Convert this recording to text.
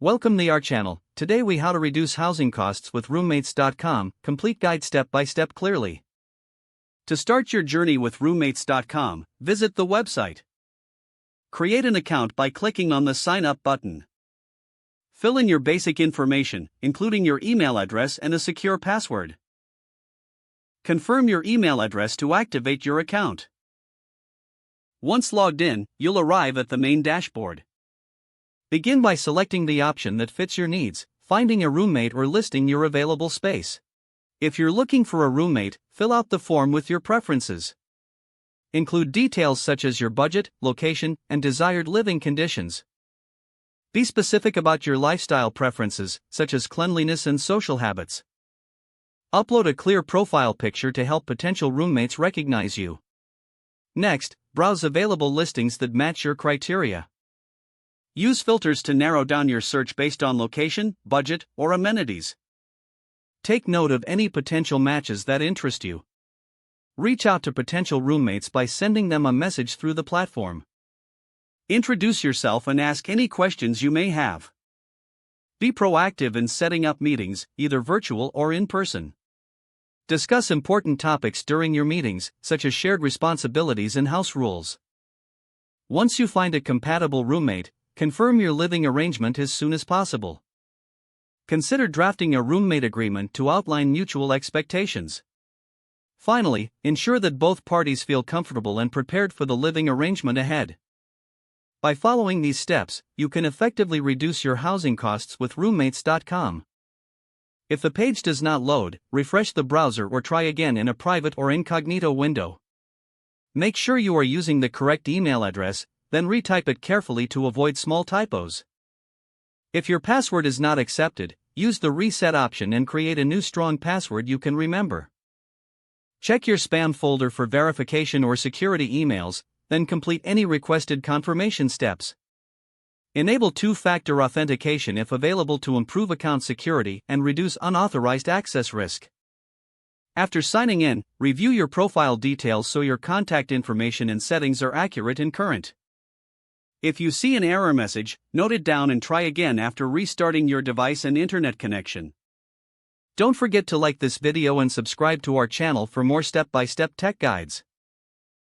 Welcome to our channel. Today we how to reduce housing costs with roommates.com, complete guide step by step clearly. To start your journey with roommates.com, visit the website. Create an account by clicking on the sign up button. Fill in your basic information, including your email address and a secure password. Confirm your email address to activate your account. Once logged in, you'll arrive at the main dashboard. Begin by selecting the option that fits your needs, finding a roommate or listing your available space. If you're looking for a roommate, fill out the form with your preferences. Include details such as your budget, location, and desired living conditions. Be specific about your lifestyle preferences, such as cleanliness and social habits. Upload a clear profile picture to help potential roommates recognize you. Next, browse available listings that match your criteria. Use filters to narrow down your search based on location, budget, or amenities. Take note of any potential matches that interest you. Reach out to potential roommates by sending them a message through the platform. Introduce yourself and ask any questions you may have. Be proactive in setting up meetings, either virtual or in person. Discuss important topics during your meetings, such as shared responsibilities and house rules. Once you find a compatible roommate, confirm your living arrangement as soon as possible. Consider drafting a roommate agreement to outline mutual expectations. Finally, ensure that both parties feel comfortable and prepared for the living arrangement ahead. By following these steps, you can effectively reduce your housing costs with roommates.com. If the page does not load, refresh the browser or try again in a private or incognito window. Make sure you are using the correct email address, then retype it carefully to avoid small typos. If your password is not accepted, use the reset option and create a new strong password you can remember. Check your spam folder for verification or security emails, then complete any requested confirmation steps. Enable two-factor authentication if available to improve account security and reduce unauthorized access risk. After signing in, review your profile details so your contact information and settings are accurate and current. If you see an error message, note it down and try again after restarting your device and internet connection. Don't forget to like this video and subscribe to our channel for more step-by-step tech guides.